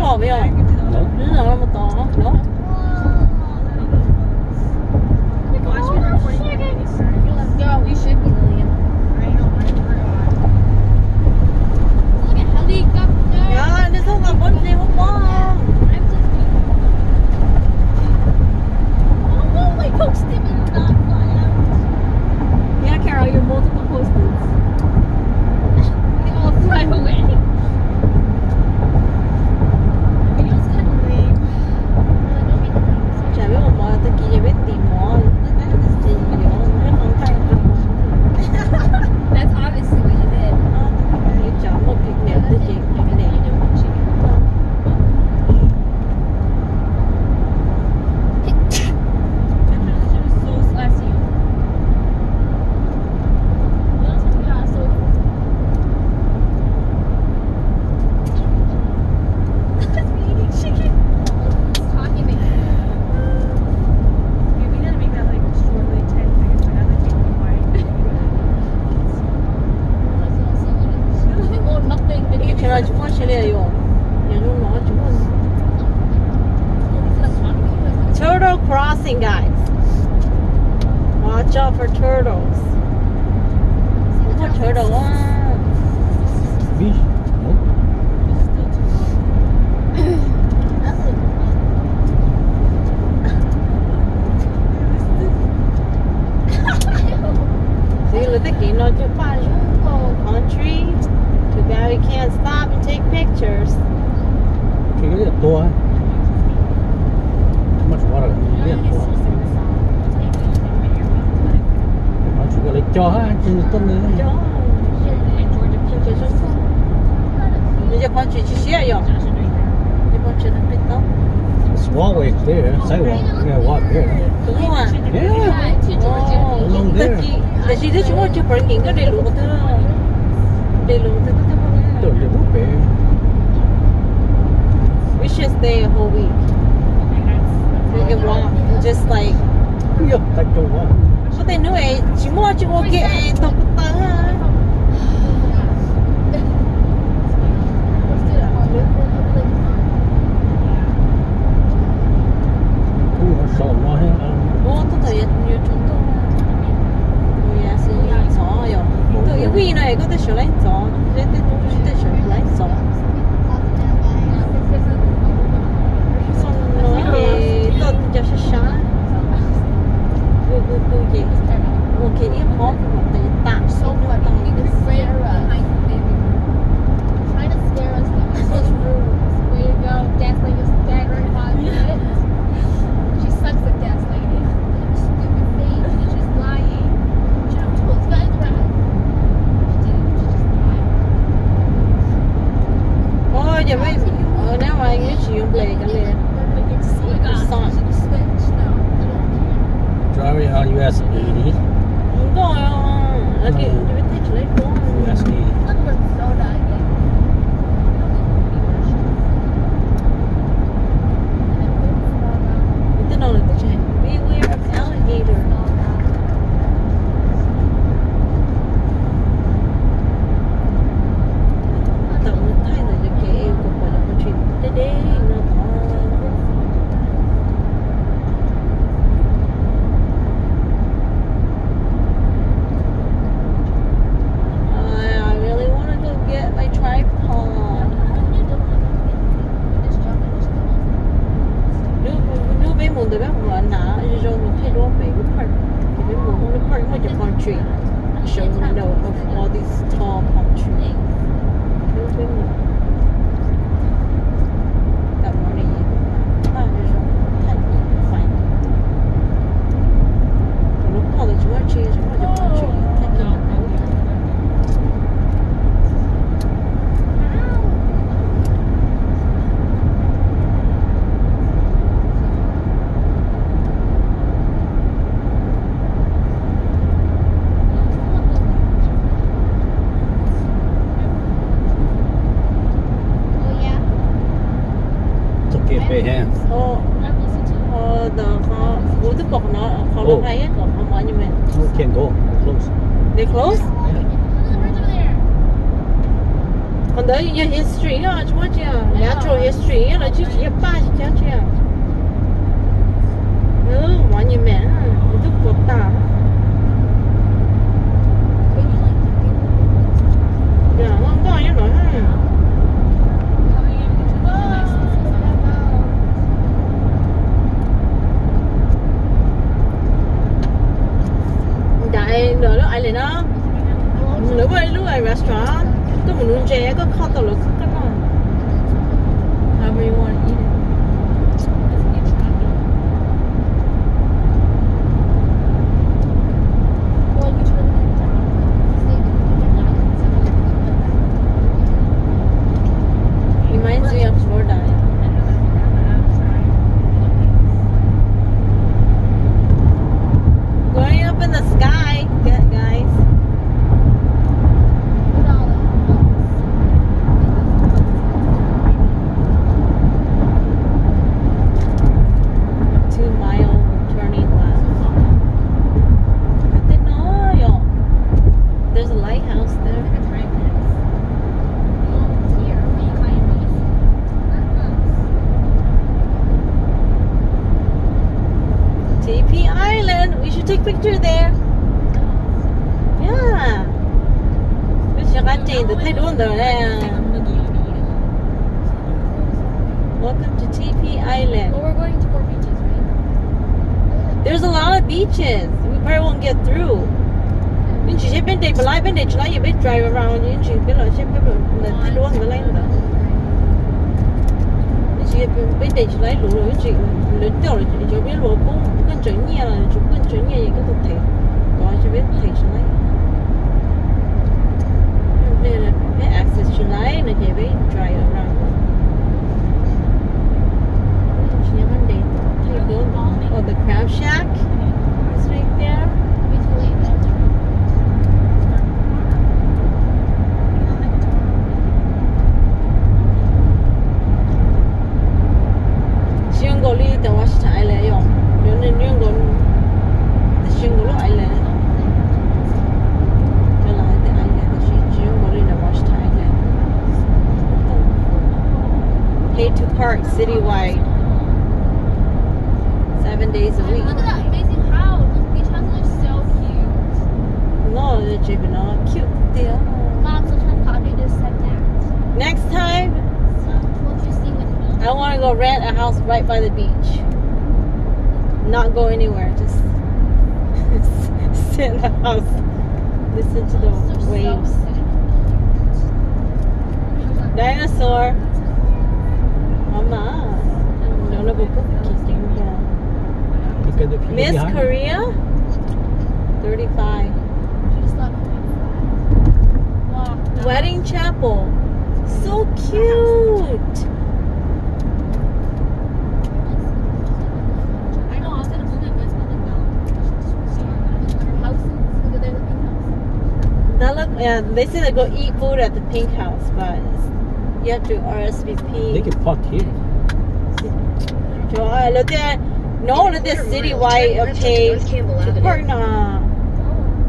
好没有？日常那么多，有。Yeah, we should be million. Look at helicopter. Yeah, there's only one thing we want. Oh, my post-it will not fly out. Yeah, Carol, your multiple post-its. They all fly away. Video's kind of lame. Chả biết một món tôi kia biết tìm món. That's obviously what you did. You chọn một việc đẹp tới chuyện đẹp. Turtle crossing, guys. Watch out for turtles. What turtle? Fish? See, look at it. No, country. Too bad we can't stop and take pictures. Cái cái to ấy. Much water. Yeah. Nó chỉ có lấy cho ha, trên tân này. Cho. Bây giờ con chỉ xe rồi. Bây con chỉ biết tao. Small way there, sidewalk. You gotta walk there. Đúng không ạ? Yeah. Along there. Để chỉ chúng tôi chụp hình cái đầy đủ thứ. Đầy đủ thứ thứ. Tưởng để bút về. We should stay a whole week. We can walk, just like. Yep, like go walk. Có thể nữa ấy, chỉ mua chỉ ok tập tăng à. Nó sầu nó hết. Tôi thấy nhiều chúng tôi. Ôi à, xin gió rồi. Tôi yêu quý này có thể sửa lại gió, để sửa lại gió. Tôi cho sẽ sáng. Tôi gì? Một cái yếm hót một cái tạm sâu và tạm cái Sarah. Trying to scare us. Way to go. Gaslighting us dead right about it. She sucks at gaslighting. Stupid face. She's just lying. She don't told us guys right. She didn't. She just lied. Ôi giờ mấy nếu mà anh ấy chịu lệ cái lệ. Driving on US 80. Không có ở kia tôi biết thích lấy phố. US 80. Ito na lang ito. Beware of alligator. Tao muốn thay là những cái yêu của bọn nó chuyện tới đây nó to. I really want to go get my tripod. Nếu bé muốn được bé muốn nã rồi mình thay đổi bé cái part. Bé muốn không cái part mà palm tree. Show the window of all these tall palm trees. Nếu bé muốn. Tao muốn đi. Tao rồi thay fine. Lúc college chúng ta chơi chúng ta palm tree. Pay hands. Bố thức bọc nó khó lâu hay hết còn không bao nhiêu mình. No, can't go. Close. They close? Yeah. Còn còn đấy giờ history á chúng ta chưa natural history là chứ chỉ ba chỉ chắc chưa mọi người mẹ giúp cuộc ta dạ không có gì nữa đại nữa là ai lên đó nếu mà lúc ai restaurant có một luôn chè có kho tàu lực cái nào however you want to eat it reminds me of Florida. Going up in the sky, guys. There's a lighthouse there. Tybee Island. We should take picture there. Yeah. Bây giờ anh chị được thấy đúng rồi nè. Welcome to Tybee Island. Well, we're going to more beaches, right? There's a lot of beaches. We probably won't get through. Nhưng chị sẽ bên đây, bên đây chỉ lấy biết drive around nhưng chị biết là sẽ biết là thấy đúng rồi lên đó. Nhưng chị bên đây chỉ lấy lúa rồi chị lấy tiêu rồi chị biết lúa bông con chữ nhẹ là chúng con chữ nhẹ gì cái thực thể có chị biết thể chỉ lấy. Đây là cái access chỉ lấy là chị biết drive around. Chị bên đây thấy đúng. Oh, the crab shack is right there. Shingoli the Washington Island yung the Shingoli Island. Wala the island Shingoli the Washington Island. Pay to park citywide. 7 days a week. Look at that amazing house. Those beach houses are so cute. No, they're chipping on cute deal. Mom, sometimes Poppy just said that. Next time, Won't you sing with me? I want to go rent a house right by the beach. Not go anywhere, just sit in the house, listen to the waves. Dinosaur. Mama. Don't know about kissing. Look at the people Miss behind. Korea? 35. She just love it. Wow. Wedding chapel. So cute. I know, I was gonna move it, but it's not like that. Houses. Look at their pink house. That look, yeah, they say they go eat food at the pink house, but you have to They RSVP. can park here. Look at, no, look at citywide pay to park now.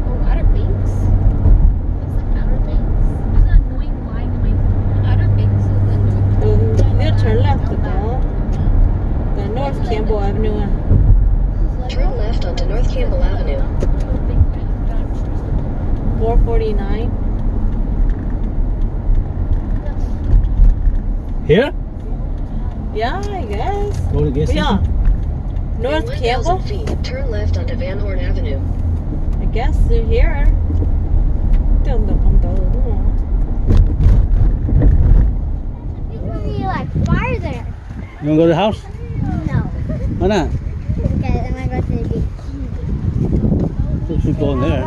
Oh, Outer Banks? Looks like Outer Banks. There's an annoying line in my phone. Outer Banks is like They'll turn left though. The North Campbell Avenue. Turn left onto North Campbell Avenue. 449. Here? Yeah, I guess. Go to gas Yeah. station? North In Campbell? 1,000 feet, turn left onto Van Horn Avenue. I guess they're here. Don't know from the It's gonna be like fire there. You want to go to the house? No. Why not? Okay, I'm gonna go to the beach. We should go in there.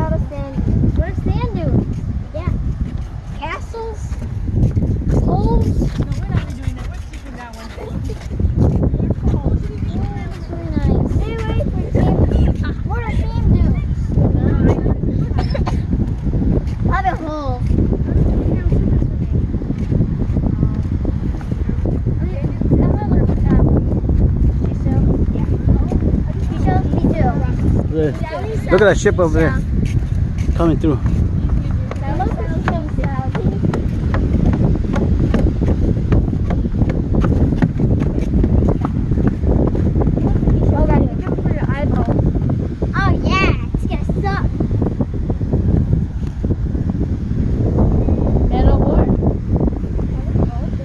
Where's sand dunes? Yeah. Castles? Holes? No, we're not doing that. We're keeping that one. Oh, that's really nice. Stay away from sand. What are sand dunes? Other hole. Look at that ship over there. Coming through.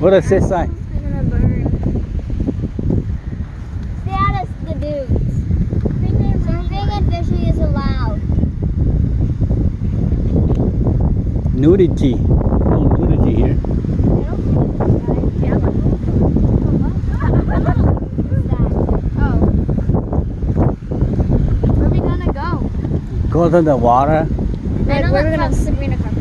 What does it say? Status the dudes. Surfing and fishing is allowed. Nudity. No nudity here. Where are we gonna go? Go to the water. Where are we gonna Sabrina Carpenter?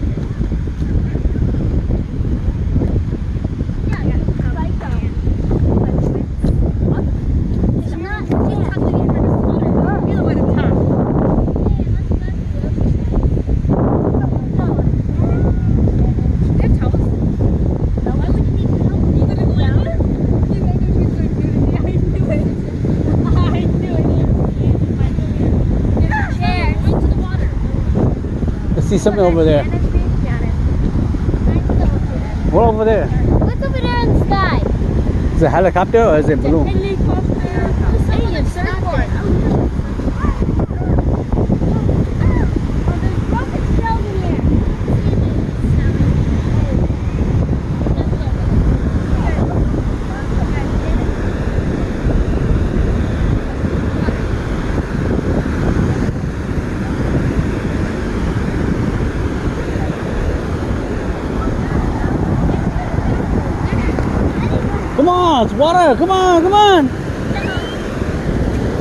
See something over there. What over there? What's over there in the sky? Is it a helicopter or is it balloon? Hey, a surfboard. There's rocket shells in here. Come on, it's water. Come on, come on.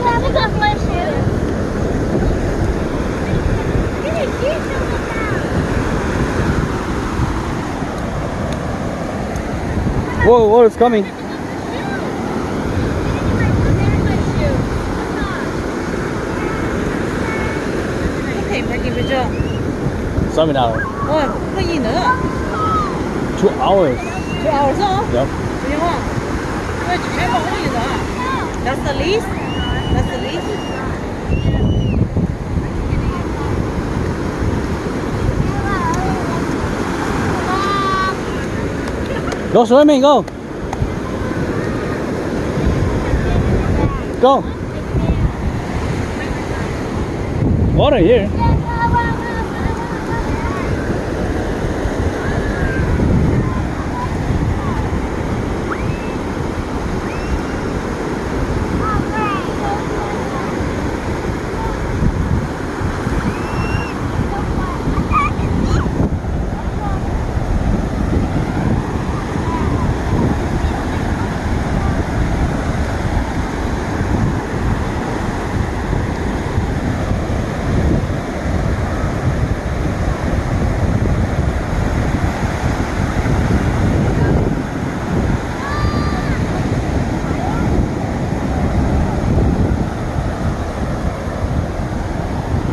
Yeah, look at my shoes. Whoa, what is coming? Có thể phải kịp được chưa? $7. Ôi, cái gì nữa? 2 hours. 2 hours hả? Yep. Đúng không? Ôi, chỉ thấy một cái gì nữa? That's the least. That's the least. Go swimming, go. Go. Water here.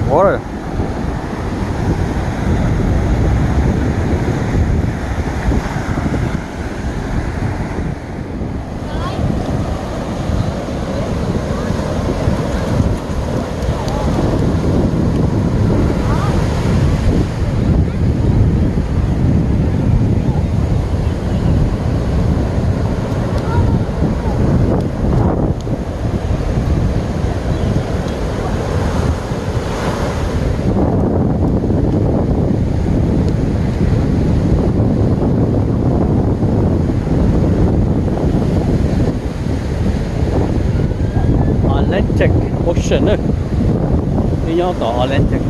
Water. Atlantic Ocean. Đi nhau tỏ Atlantic.